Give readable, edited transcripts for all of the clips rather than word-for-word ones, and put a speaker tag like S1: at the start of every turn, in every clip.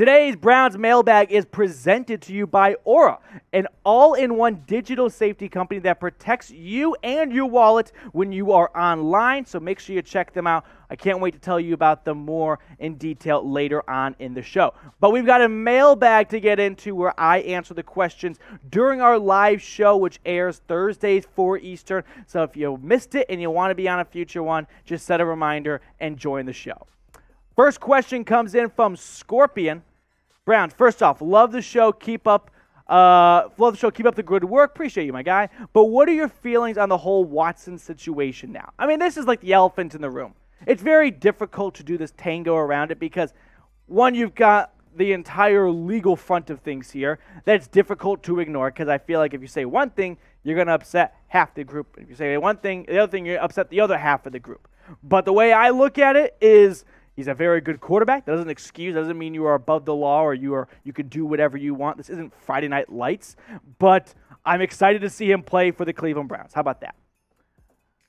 S1: Today's Browns Mailbag is presented to you by Aura, an all-in-one digital safety company that protects you and your wallet when you are online, so make sure you check them out. I can't wait to tell you about them more in detail later on in the show. But we've got a mailbag to get into where I answer the questions during our live show, which airs Thursdays 4 Eastern. So if you missed it and you want to be on a future one, just set a reminder and join the show. First question comes in from Scorpion. Browns, first off, love the show. Keep up the good work. Appreciate you, my guy. But what are your feelings on the whole Watson situation now? I mean, this is like the elephant in the room. It's very difficult to do this tango around it because, one, you've got the entire legal front of things here that's difficult to ignore because I feel like if you say one thing, you're going to upset half the group. If you say one thing, the other thing, you're upset the other half of the group. But the way I look at it is he's a very good quarterback. That doesn't mean you are above the law or you can do whatever you want. This isn't Friday Night Lights, but I'm excited to see him play for the Cleveland Browns. How about that?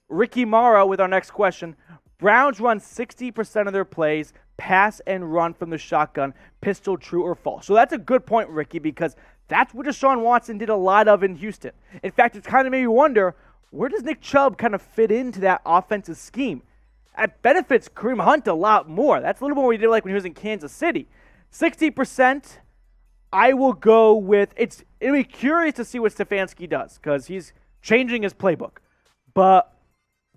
S1: Ricky Morrow with our next question. Browns run 60% of their plays, pass and run from the shotgun, pistol, true or false. So that's a good point, Ricky, because that's what Deshaun Watson did a lot of in Houston. In fact, it's kind of made me wonder, where does Nick Chubb kind of fit into that offensive scheme? It benefits Kareem Hunt a lot more. That's a little more what he did like when he was in Kansas City. 60%, I will go with, it'll be curious to see what Stefanski does because he's changing his playbook. But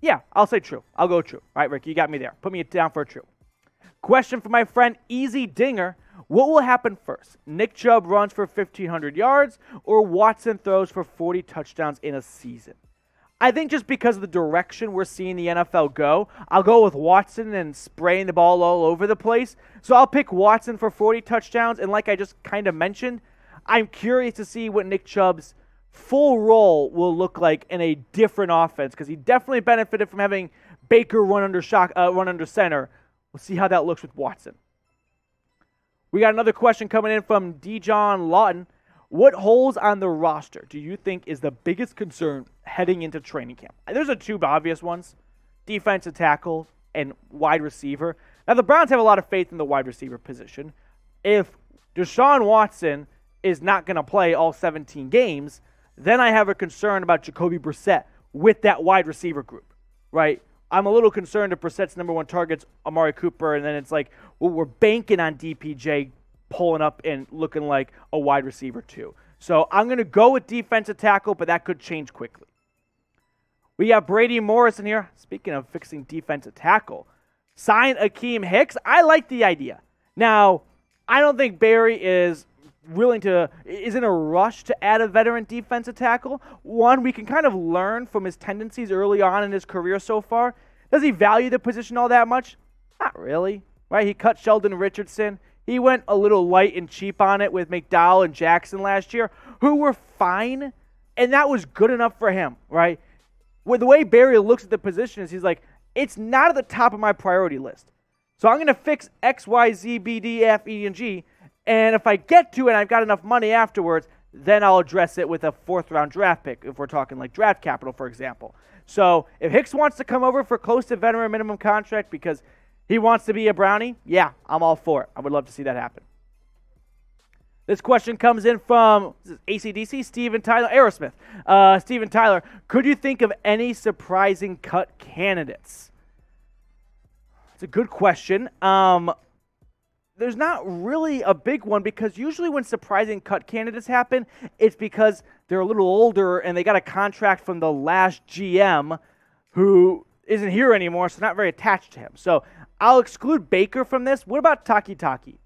S1: yeah, I'll say true. I'll go true. All right, Rick, you got me there. Put me down for a true. Question from my friend Easy Dinger. What will happen first? Nick Chubb runs for 1,500 yards or Watson throws for 40 touchdowns in a season? I think just because of the direction we're seeing the NFL go, I'll go with Watson and spraying the ball all over the place. So I'll pick Watson for 40 touchdowns. And like I just kind of mentioned, I'm curious to see what Nick Chubb's full role will look like in a different offense because he definitely benefited from having Baker run under center. We'll see how that looks with Watson. We got another question coming in from Dijon Lawton. What holes on the roster do you think is the biggest concern heading into training camp? There's two obvious ones, defensive tackle and wide receiver. Now, the Browns have a lot of faith in the wide receiver position. If Deshaun Watson is not going to play all 17 games, then I have a concern about Jacoby Brissett with that wide receiver group, right? I'm a little concerned if Brissett's number one target's Amari Cooper, and then it's like, well, we're banking on DPJ pulling up and looking like a wide receiver too. So I'm going to go with defensive tackle, but that could change quickly. We got Brady Morrison here. Speaking of fixing defensive tackle, sign Akiem Hicks. I like the idea. Now, I don't think Barry is in a rush to add a veteran defensive tackle. One, we can kind of learn from his tendencies early on in his career so far. Does he value the position all that much? Not really, right? He cut Sheldon Richardson. He went a little light and cheap on it with McDowell and Jackson last year, who were fine, and that was good enough for him, right? With the way Barry looks at the position is he's like, it's not at the top of my priority list. So I'm going to fix X, Y, Z, B, D, F, E, and G, and if I get to it and I've got enough money afterwards, then I'll address it with a fourth-round draft pick, if we're talking like draft capital, for example. So if Hicks wants to come over for close to veteran minimum contract because he wants to be a Brownie, yeah, I'm all for it. I would love to see that happen. This question comes in from AC/DC, Steven Tyler, Aerosmith. Steven Tyler, could you think of any surprising cut candidates? It's a good question. There's not really a big one because usually when surprising cut candidates happen, it's because they're a little older and they got a contract from the last GM who isn't here anymore, so not very attached to him. So I'll exclude Baker from this. What about Taki?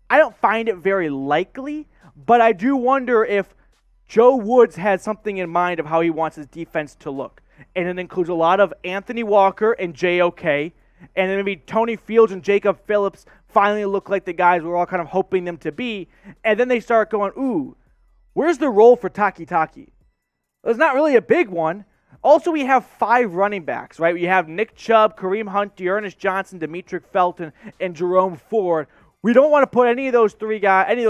S1: I don't find it very likely, but I do wonder if Joe Woods has something in mind of how he wants his defense to look. And it includes a lot of Anthony Walker and JOK, and then maybe Tony Fields and Jacob Phillips finally look like the guys we're all kind of hoping them to be. And then they start going, ooh, where's the role for Taki? There's not really a big one. Also, we have 5 running backs, right? We have Nick Chubb, Kareem Hunt, Dearness Johnson, Demetric Felton, and Jerome Ford. We don't want to put any of those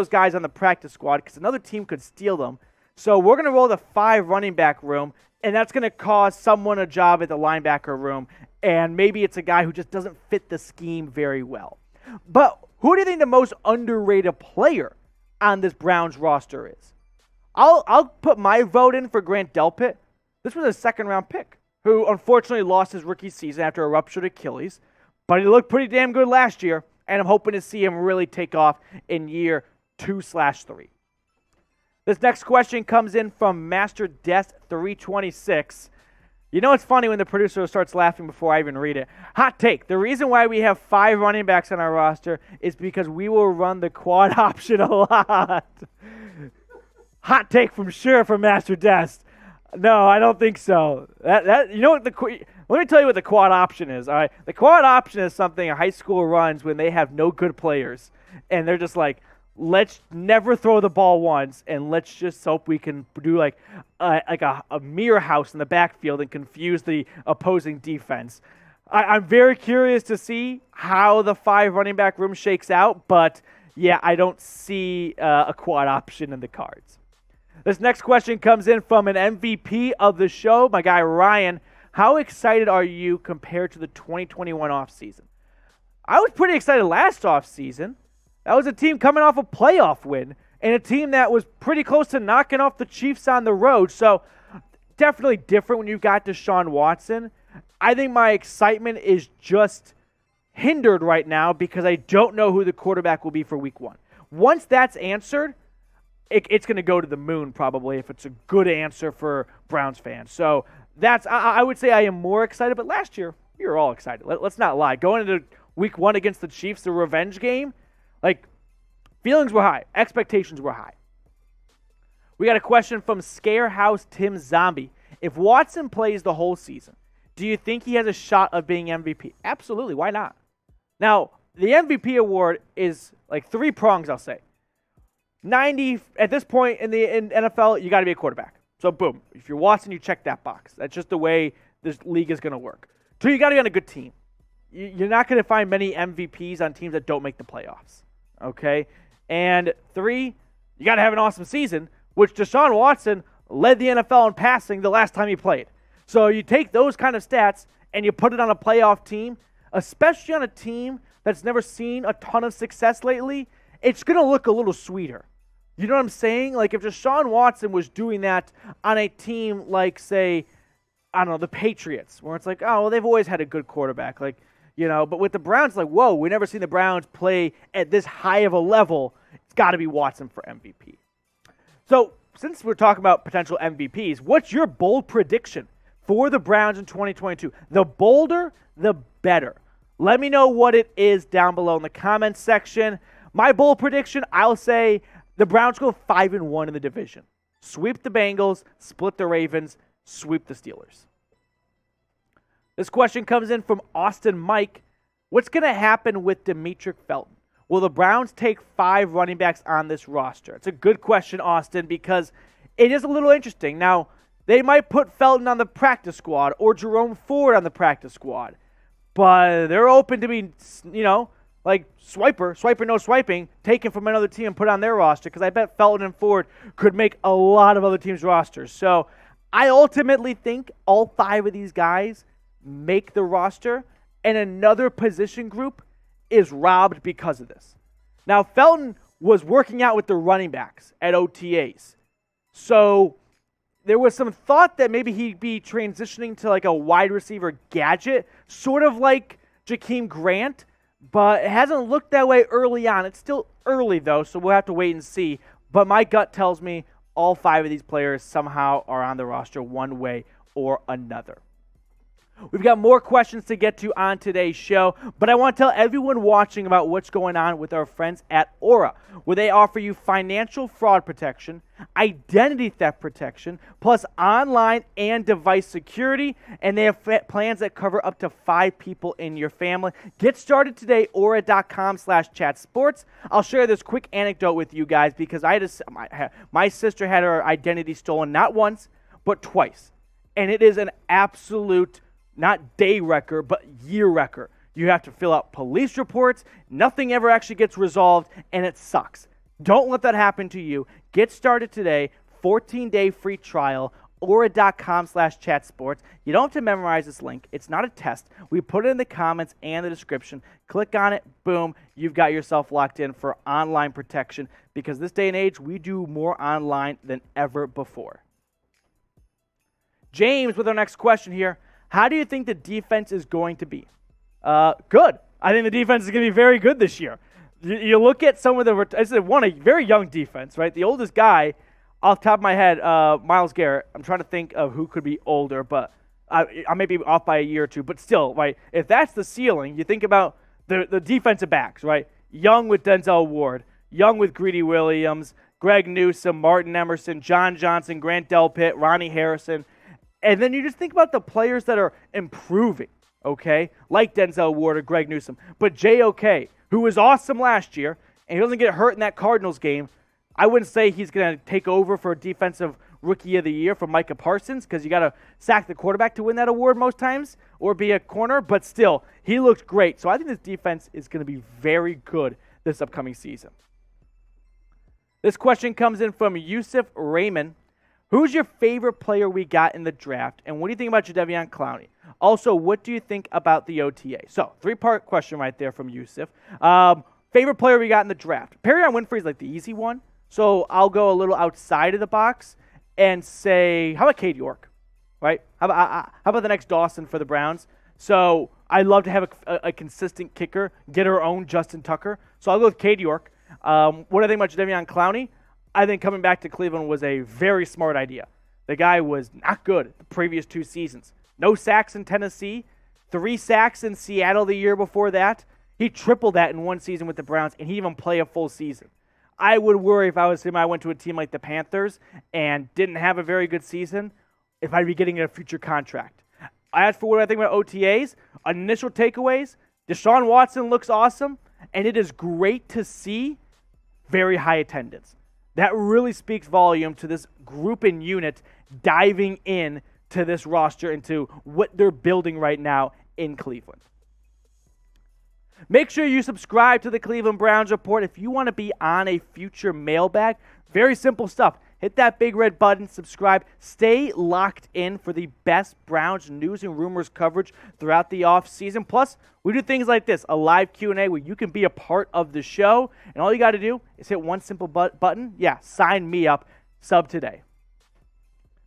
S1: guys on the practice squad because another team could steal them. So we're going to roll the 5 running back room, and that's going to cost someone a job at the linebacker room, and maybe it's a guy who just doesn't fit the scheme very well. But Who do you think the most underrated player on this Browns roster is? I'll put my vote in for Grant Delpit. This was a second-round pick who unfortunately lost his rookie season after a ruptured Achilles, but he looked pretty damn good last year, and I'm hoping to see him really take off in year 2/3. This next question comes in from Master Desk 326. You know it's funny when the producer starts laughing before I even read it. Hot take. The reason why we have 5 running backs on our roster is because we will run the quad option a lot. Hot take from Master Desk. No, I don't think so. You know what let me tell you what the quad option is. All right, the quad option is something a high school runs when they have no good players, and they're just like, let's never throw the ball once, and let's just hope we can do like a mirror house in the backfield and confuse the opposing defense. I'm very curious to see how the 5 running back room shakes out, but yeah, I don't see a quad option in the cards. This next question comes in from an MVP of the show, my guy Ryan. How excited are you compared to the 2021 offseason? I was pretty excited last offseason. That was a team coming off a playoff win and a team that was pretty close to knocking off the Chiefs on the road. So definitely different when you've got Deshaun Watson. I think my excitement is just hindered right now because I don't know who the quarterback will be for week 1. Once that's answered, it's going to go to the moon probably if it's a good answer for Browns fans. So I would say I am more excited, but last year, you were all excited. Let's not lie. Going into week 1 against the Chiefs, the revenge game, like, feelings were high. Expectations were high. We got a question from Scarehouse Tim Zombie. If Watson plays the whole season, do you think he has a shot of being MVP? Absolutely. Why not? Now, the MVP award is like 3 prongs, I'll say. At this point in NFL, you got to be a quarterback. So, boom. If you're Watson, you check that box. That's just the way this league is going to work. 2, you got to be on a good team. You're not going to find many MVPs on teams that don't make the playoffs. Okay? And 3, you got to have an awesome season, which Deshaun Watson led the NFL in passing the last time he played. So you take those kind of stats and you put it on a playoff team, especially on a team that's never seen a ton of success lately, it's going to look a little sweeter. You know what I'm saying? Like if Deshaun Watson was doing that on a team like, say, I don't know, the Patriots, where it's like, oh, well, they've always had a good quarterback. Like, you know, but with the Browns, like, whoa, we've never seen the Browns play at this high of a level. It's got to be Watson for MVP. So since we're talking about potential MVPs, what's your bold prediction for the Browns in 2022? The bolder, the better. Let me know what it is down below in the comments section. My bold prediction, I'll say the Browns go 5-1 in the division. Sweep the Bengals, split the Ravens, sweep the Steelers. This question comes in from Austin Mike. What's going to happen with Demetric Felton? Will the Browns take 5 running backs on this roster? It's a good question, Austin, because it is a little interesting. Now, they might put Felton on the practice squad or Jerome Ford on the practice squad, but they're open to be, you know, like swiper, no swiping, taken from another team and put on their roster, because I bet Felton and Ford could make a lot of other teams' rosters. So I ultimately think all 5 of these guys make the roster, and another position group is robbed because of this. Now, Felton was working out with the running backs at OTAs. So there was some thought that maybe he'd be transitioning to like a wide receiver gadget, sort of like Akiem Grant, but it hasn't looked that way early on. It's still early, though, so we'll have to wait and see. But my gut tells me all 5 of these players somehow are on the roster one way or another. We've got more questions to get to on today's show, but I want to tell everyone watching about what's going on with our friends at Aura, where they offer you financial fraud protection, identity theft protection, plus online and device security, and they have plans that cover up to 5 people in your family. Get started today, aura.com/chatsports. I'll share this quick anecdote with you guys because my sister had her identity stolen not once, but twice, and it is an absolute not day wrecker, but year wrecker. You have to fill out police reports. Nothing ever actually gets resolved, and it sucks. Don't let that happen to you. Get started today. 14-day free trial. aura.com/chatsports. You don't have to memorize this link. It's not a test. We put it in the comments and the description. Click on it. Boom. You've got yourself locked in for online protection because this day and age, we do more online than ever before. James with our next question here. How do you think the defense is going to be? Good. I think the defense is going to be very good this year. You look at some of the – I said a very young defense, right? The oldest guy – off the top of my head, Myles Garrett. I'm trying to think of who could be older, but I may be off by a year or two. But still, right, if that's the ceiling, you think about the defensive backs, right? Young with Denzel Ward, young with Greedy Williams, Greg Newsome, Martin Emerson, John Johnson, Grant Delpit, Ronnie Harrison. And then you just think about the players that are improving, okay, like Denzel Ward or Greg Newsome. But J.O.K., who was awesome last year, and he doesn't get hurt in that Cardinals game, I wouldn't say he's going to take over for Defensive Rookie of the Year from Micah Parsons because you got to sack the quarterback to win that award most times or be a corner, but still, he looked great. So I think this defense is going to be very good this upcoming season. This question comes in from Yusuf Raymond. Who's your favorite player we got in the draft, and what do you think about Jadeveon Clowney? Also, what do you think about the OTA? So, three-part question right there from Yusuf. Favorite player we got in the draft. Perrion Winfrey is like the easy one. So I'll go a little outside of the box and say, how about Cade York, right? How about the next Dawson for the Browns? So I'd love to have a consistent kicker, get our own Justin Tucker. So I'll go with Cade York. What do I think about Jadeveon Clowney? I think coming back to Cleveland was a very smart idea. The guy was not good the previous 2 seasons. No sacks in Tennessee, 3 sacks in Seattle the year before that. He tripled that in 1 season with the Browns, and he didn't even play a full season. I would worry if I was him, I went to a team like the Panthers and didn't have a very good season, if I'd be getting a future contract. As for what I think about OTAs, initial takeaways, Deshaun Watson looks awesome, and it is great to see very high attendance. That really speaks volume to this group and unit diving in to this roster, into what they're building right now in Cleveland. Make sure you subscribe to the Cleveland Browns Report if you want to be on a future mailbag. Very simple stuff. Hit that big red button, subscribe. Stay locked in for the best Browns news and rumors coverage throughout the offseason. Plus, we do things like this, a live Q&A where you can be a part of the show. And all you got to do is hit one simple button. Yeah, sign me up. Sub today.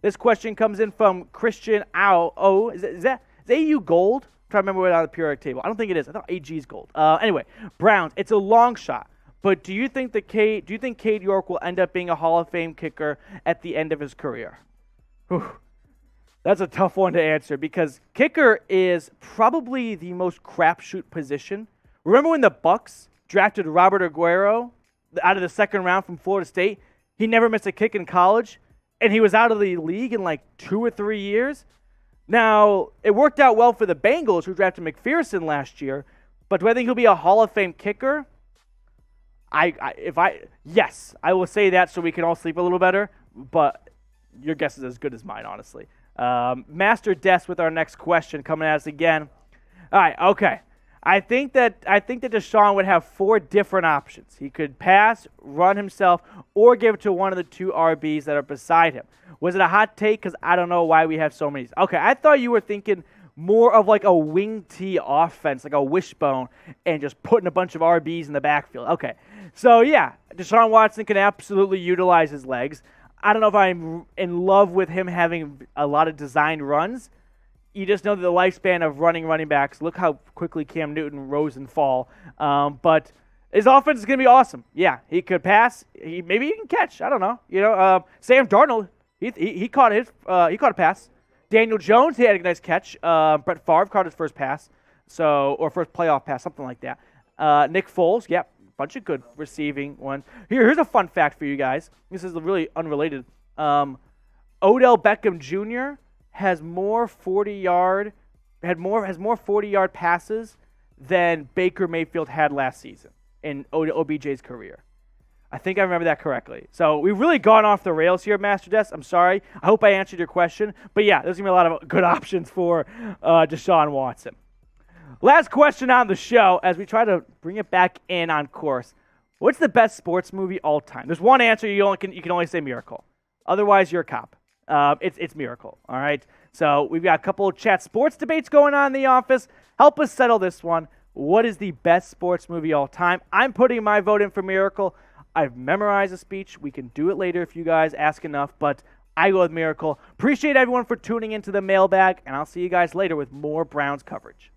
S1: This question comes in from Christian Au. Oh, is AU gold? I'm trying to remember what on the periodic table. I don't think it is. I thought AG is gold. Anyway, Browns. It's a long shot. But do you think Cade York will end up being a Hall of Fame kicker at the end of his career? Whew. That's a tough one to answer because kicker is probably the most crapshoot position. Remember when the Bucs drafted Robert Aguero out of the second round from Florida State? He never missed a kick in college, and he was out of the league in like 2 or 3 years. Now, it worked out well for the Bengals, who drafted McPherson last year, but do I think he'll be a Hall of Fame kicker? Yes, I will say that so we can all sleep a little better, but your guess is as good as mine, honestly. Master Des with our next question coming at us again. All right, okay. I think that Deshaun would have 4 different options. He could pass, run himself, or give it to one of the 2 RBs that are beside him. Was it a hot take? Because I don't know why we have so many. Okay, I thought you were thinking more of like a wing T offense, like a wishbone, and just putting a bunch of RBs in the backfield. Okay, so yeah, Deshaun Watson can absolutely utilize his legs. I don't know if I'm in love with him having a lot of designed runs. You just know that the lifespan of running backs, look how quickly Cam Newton rose and fall. But his offense is going to be awesome. Yeah, he could pass. Maybe he can catch. I don't know. Sam Darnold, he caught a pass. Daniel Jones, he had a nice catch. Brett Favre caught his first pass, or first playoff pass, something like that. Nick Foles, yep, bunch of good receiving ones. Here's a fun fact for you guys. This is really unrelated. Odell Beckham Jr. has more 40-yard passes than Baker Mayfield had last season in OBJ's career. I think I remember that correctly. So we've really gone off the rails here, Master Des. I'm sorry. I hope I answered your question. But yeah, there's going to be a lot of good options for Deshaun Watson. Last question on the show as we try to bring it back in on course. What's the best sports movie all time? There's one answer. You can only say Miracle. Otherwise, you're a cop. It's Miracle, all right? So we've got a couple of chat sports debates going on in the office. Help us settle this one. What is the best sports movie all time? I'm putting my vote in for Miracle. I've memorized the speech. We can do it later if you guys ask enough, but I go with Miracle. Appreciate everyone for tuning into the mailbag, and I'll see you guys later with more Browns coverage.